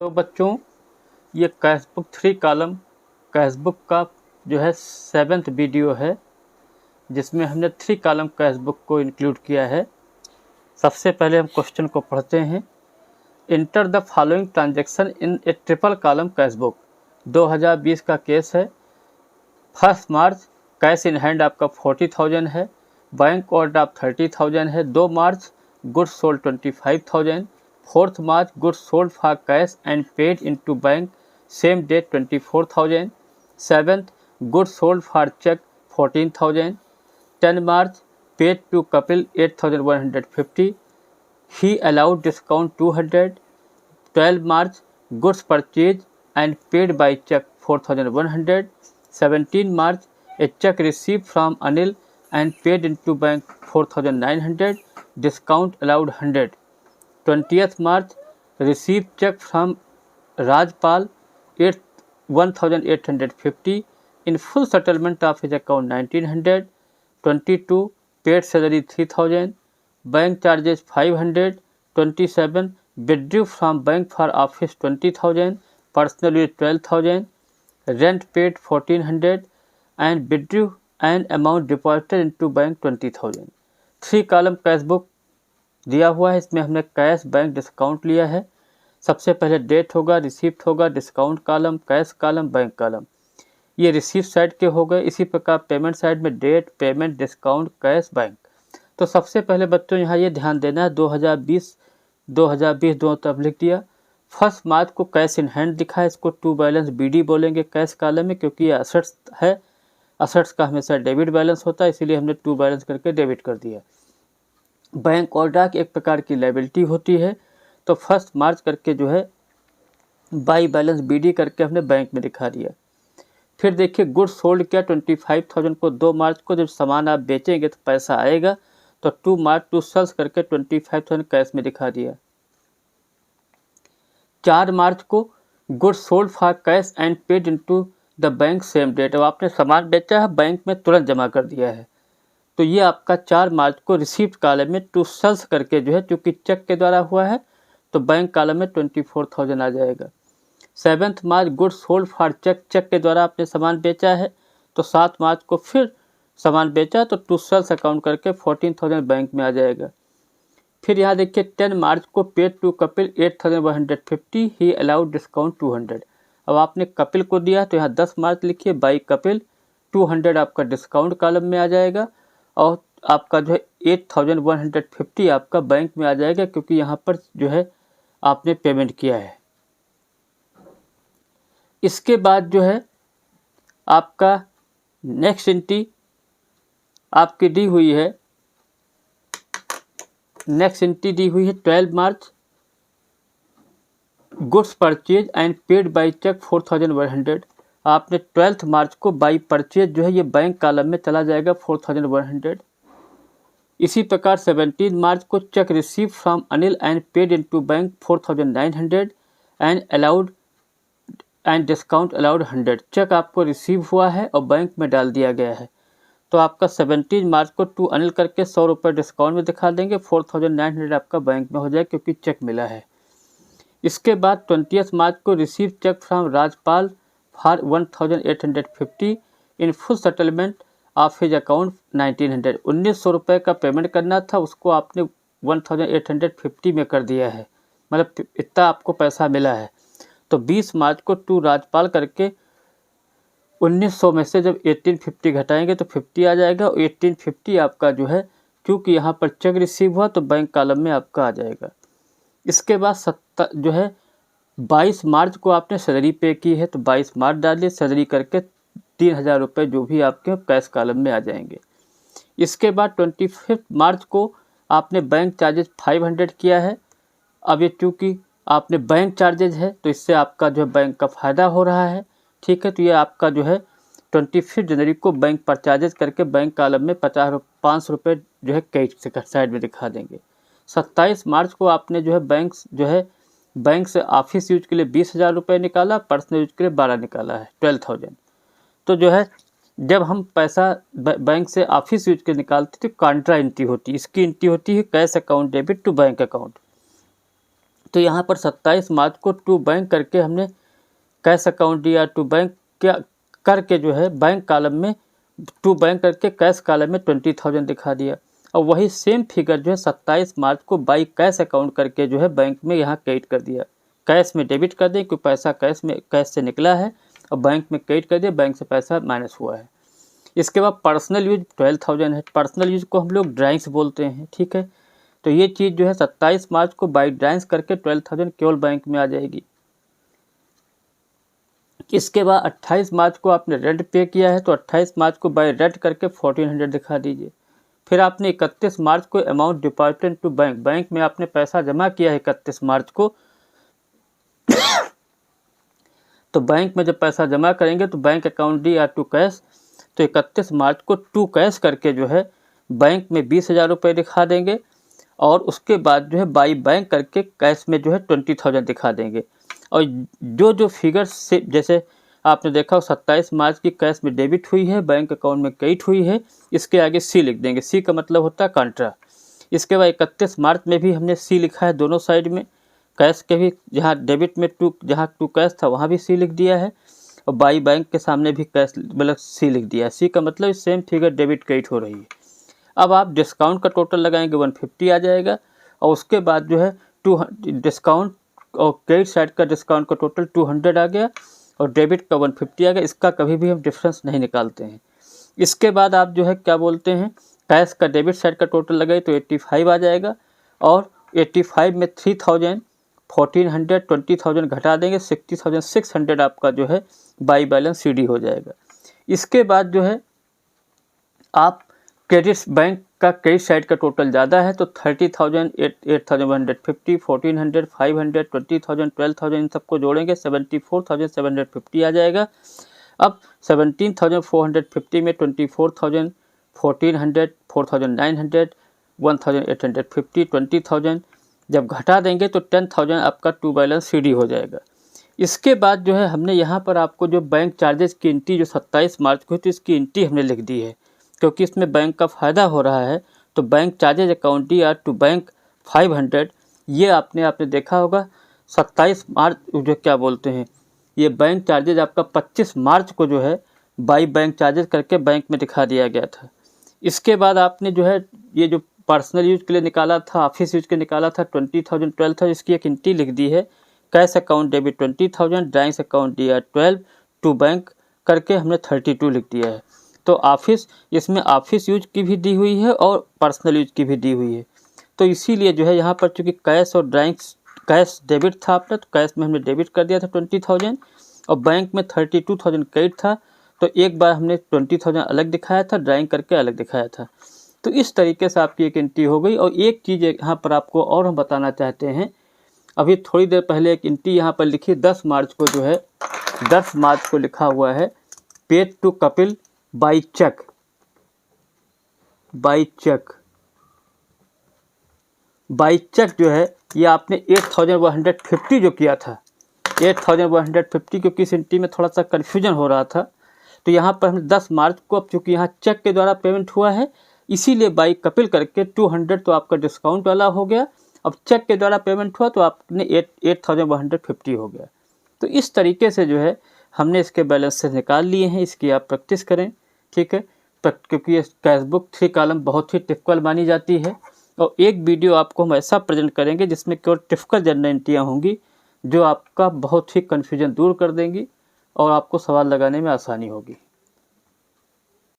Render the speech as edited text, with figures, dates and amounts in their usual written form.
तो बच्चों, ये कैशबुक 3 कॉलम कैशबुक का जो है 7th वीडियो है, जिसमें हमने 3 कॉलम कैशबुक को इंक्लूड किया है। सबसे पहले हम क्वेश्चन को पढ़ते हैं। Enter the following transaction in A triple column cashbook. 2020 का केस है। 1 मार्च कैश इन हैंड आपका 40,000 है, बैंक ओवरड्राफ्ट 30,000 है। 2 March goods sold 25,000। 4 March goods sold for cash and paid into bank same day 24,000। 7th goods sold for cheque 14,000। 10 March paid to Kapil 8,150, he allowed discount 200. 12 March goods purchased and paid by check 4,100. 17 March a check received from Anil and paid into bank 4,900, discount allowed 100. 20th March received check from Rajpal 1,850 in full settlement of his account 1,900. 22 paid salary 3,000, bank charges 500. 27 withdrew from bank for office 20,000, personal use 12,000, rent paid 1,400 and withdrew an amount deposited into bank 20,000। 3 column cash book दिया हुआ है। इसमें हमने cash, bank, discount लिया है। सबसे पहले date होगा, रिसीप्ट होगा, discount column, cash column, bank column. ये रिसीप्ट साइड के हो गए। इसी प्रकार पेमेंट साइड में date, payment, discount, cash, bank. तो सबसे पहले बच्चों यहाँ ये ध्यान देना है, 2020 दोनों तरफ लिख दिया। 1 मार्च को कैश इन हैंड दिखा है, इसको टू बैलेंस BD बोलेंगे कैश कॉलम में, क्योंकि ये असेट्स है। असेट्स का हमेशा डेबिट बैलेंस होता है, इसीलिए हमने टू बैलेंस करके डेबिट कर दिया। बैंक ओवरड्राफ्ट एक प्रकार की लायबिलिटी होती है, तो 1 मार्च करके जो है बाई बैलेंस BD करके हमने बैंक में दिखा दिया। फिर देखिए गुड्स सोल्ड किया 25,000 को 2 मार्च को। जब सामान आप बेचेंगे तो पैसा आएगा, तो 2 मार्च टू सेल्स करके 25,000 कैश में दिखा दिया। 4 मार्च को goods sold for cash and paid into the bank same date. अब आपने सामान बेचा है, बैंक में तुरंत जमा कर दिया है, तो ये आपका 4 मार्च को रिसीप्ट कॉलम में टू सेल्स करके जो है, क्योंकि चेक के द्वारा हुआ है, तो बैंक कॉलम में 24,000 आ जाएगा। 7 March goods sold for cheque, cheque के द्वारा आपने सामान बेचा है, तो 7 मार्च को फिर सामान बेचा तो टू सेल्स अकाउंट करके 14,000 बैंक में आ जाएगा। फिर यहाँ देखिए 10 मार्च को paid to Kapil 8,150, he allowed discount 200। अब आपने कपिल को दिया तो यहाँ 10 मार्च लिखिए, बाई कपिल 200 आपका डिस्काउंट कॉलम में आ जाएगा, और आपका जो है 8,150 आपका बैंक में आ जाएगा, क्योंकि यहाँ पर जो है आपने पेमेंट किया है। इसके बाद जो है आपका नेक्स्ट एंट्री आपकी दी हुई है, नेक्स्ट एंट्री दी हुई है 12 March goods purchase and paid by cheque 4,100। आपने 12 मार्च को बाई परचेज जो है ये बैंक कॉलम में चला जाएगा 4,100। इसी प्रकार 17 मार्च को cheque receive from Anil and paid into bank 4,900 and allowed and discount allowed 100। Cheque आपको रिसीव हुआ है और बैंक में डाल दिया गया है, तो आपका 17 मार्च को टू अनिल करके 100 रुपये डिस्काउंट में दिखा देंगे, 4,900 आपका बैंक में हो जाए, क्योंकि चेक मिला है। इसके बाद 20 मार्च को receive cheque from Rajpal for 1,850 in full settlement of his account 1,900। 1,900 रुपये का पेमेंट करना था, उसको आपने 1,850 में कर दिया है, मतलब इतना आपको पैसा मिला है। तो 20 मार्च को टू राजपाल करके 1,900 में से जब 1,850 घटाएंगे तो 50 आ जाएगा, और 1,850 आपका जो है, क्योंकि यहाँ पर चेक रिसीव हुआ तो बैंक कॉलम में आपका आ जाएगा। इसके बाद जो है 22 मार्च को आपने सैलरी पे की है, तो 22 मार्च डालिए, सैलरी करके 3,000 रुपये जो भी आपके कैश कॉलम में आ जाएंगे। इसके बाद 25 मार्च को आपने बैंक चार्जेस 500 किया है। अब ये चूँकि आपने बैंक चार्जेज है, तो इससे आपका जो है बैंक का फ़ायदा हो रहा है, ठीक है। तो ये आपका जो है 25 जनवरी को बैंक पर चार्जेस करके बैंक कॉलम में 500 रुपये जो है कैश साइड में दिखा देंगे। 27 मार्च को आपने जो है बैंक से ऑफिस यूज के लिए 20,000 रुपये निकाला, पर्सनल यूज के लिए 12 निकाला है, 12,000। तो जो है जब हम पैसा बैंक से ऑफिस यूज के निकालते तो कॉन्ट्रा एंट्री होती है, इसकी एंट्री होती है cash account debit to bank account. तो यहाँ पर 27 मार्च को टू बैंक करके हमने कैश अकाउंट दिया, टू बैंक क्या करके जो है बैंक कॉलम में टू बैंक करके कैश कॉलम में 20,000 दिखा दिया। और वही सेम फिगर जो है 27 मार्च को बाई कैश अकाउंट करके जो है बैंक में यहाँ क्रेडिट कर दिया। कैश में डेबिट कर दें क्योंकि पैसा कैश से निकला है और बैंक में क्रेडिट कर दिया, बैंक से पैसा माइनस हुआ है। इसके बाद पर्सनल यूज 12,000 है। पर्सनल यूज को हम लोग ड्राइंग्स बोलते हैं, ठीक है। तो ये चीज़ जो है 27 मार्च को बाई ड्राइंग्स करके 12,000 केवल बैंक में आ जाएगी। इसके बाद 28 मार्च को आपने रेंट पे किया है तो 28 मार्च को बाय रेंट करके 1400 दिखा दीजिए। फिर आपने 31 मार्च को amount deposited to bank, bank में आपने पैसा जमा किया है 31 मार्च को तो बैंक में जब पैसा जमा करेंगे तो बैंक अकाउंट डी या टू कैश, तो 31 मार्च को टू कैश करके जो है बैंक में 20,000 रुपये दिखा देंगे और उसके बाद जो है बाई बैंक करके कैश में जो है 20,000 दिखा देंगे। और जो फिगर से जैसे आपने देखा 27 मार्च की कैश में डेबिट हुई है, बैंक अकाउंट में क्रेडिट हुई है, इसके आगे सी लिख देंगे। सी का मतलब होता है कॉन्ट्रा। इसके बाद 31 मार्च में भी हमने सी लिखा है दोनों साइड में, कैश के भी जहाँ डेबिट में जहाँ टू कैश था वहाँ भी सी लिख दिया है और बाई बैंक के सामने भी कैश मतलब सी लिख दिया है। सी का मतलब सेम फिगर डेबिट क्रेडिट हो रही है। अब आप डिस्काउंट का टोटल लगाएंगे 150 आ जाएगा और उसके बाद जो है डिस्काउंट और क्रेडिट साइड का डिस्काउंट का टोटल 200 आ गया और डेबिट का 150 आ गया। इसका कभी भी हम डिफरेंस नहीं निकालते हैं। इसके बाद आप जो है क्या बोलते हैं कैश का डेबिट साइड का टोटल लगाए तो 85 आ जाएगा और 85 में 3,000 1400 20,000 घटा देंगे 60,600 आपका जो है बाई बैलेंस सीडी हो जाएगा। इसके बाद जो है आप क्रेडिट बैंक का क्रेडिट साइड का टोटल ज़्यादा है तो 30,000 8,150 1400 500 20,000 12,000 इन सबको जोड़ेंगे 74,750 आ जाएगा। अब 17,450 में 24,000 1400 4,900 1,850 20,000 जब घटा देंगे तो 10,000 आपका टू बैलेंस सीडी हो जाएगा। इसके बाद जो है हमने यहाँ पर आपको जो बैंक चार्जेस की एंट्री जो 27 मार्च को तो इसकी एंट्री हमने लिख दी है क्योंकि इसमें बैंक का फ़ायदा हो रहा है। तो बैंक चार्जेज अकाउंट या टू बैंक 500 ये आपने देखा होगा 27 मार्च जो क्या बोलते हैं ये बैंक चार्जेज आपका 25 मार्च को जो है बाई बैंक चार्जेज करके बैंक में दिखा दिया गया था। इसके बाद आपने जो है ये जो पर्सनल यूज के लिए निकाला था ऑफिस यूज के निकाला था 20,000 12,000 इसकी एक एंट्री लिख दी है। Cash account debit 20,000 drawings account दिया 12 टू बैंक करके हमने 32 लिख दिया है। तो ऑफिस इसमें ऑफिस यूज की भी दी हुई है और पर्सनल यूज की भी दी हुई है। तो इसीलिए जो है यहाँ पर चूँकि कैश और ड्राइंग्स कैश डेबिट था आपने तो कैश में हमने डेबिट कर दिया था 20,000 और बैंक में 32,000 क्रेडिट था तो एक बार हमने 20,000 अलग दिखाया था ड्राइंग करके अलग दिखाया था। तो इस तरीके से आपकी एक एंट्री हो गई। और एक चीज़ यहाँ पर आपको और हम बताना चाहते हैं, अभी थोड़ी देर पहले एक एंट्री यहाँ पर लिखी 10 मार्च को जो है 10 मार्च को लिखा हुआ है paid to Kapil by cheque जो है ये आपने 8,150 जो किया था 8,150 क्योंकि इस एंट्री में थोड़ा सा कन्फ्यूजन हो रहा था तो यहाँ पर हमने 10 मार्च को अब चूँकि यहाँ चेक के द्वारा पेमेंट हुआ है इसीलिए बाई कपिल करके 200 तो आपका डिस्काउंट वाला हो गया। अब चेक के द्वारा पेमेंट हुआ तो आपने 8,150 हो गया। तो इस तरीके से जो है हमने इसके बैलेंस से निकाल लिए हैं। इसकी आप प्रैक्टिस करें, ठीक है, क्योंकि ये कैशबुक 3 कॉलम बहुत ही टिपिकल मानी जाती है। और एक वीडियो आपको हम ऐसा प्रेजेंट करेंगे जिसमें केवल टिपिकल जनरल एंट्रियाँ होंगी जो आपका बहुत ही कन्फ्यूजन दूर कर देंगी और आपको सवाल लगाने में आसानी होगी।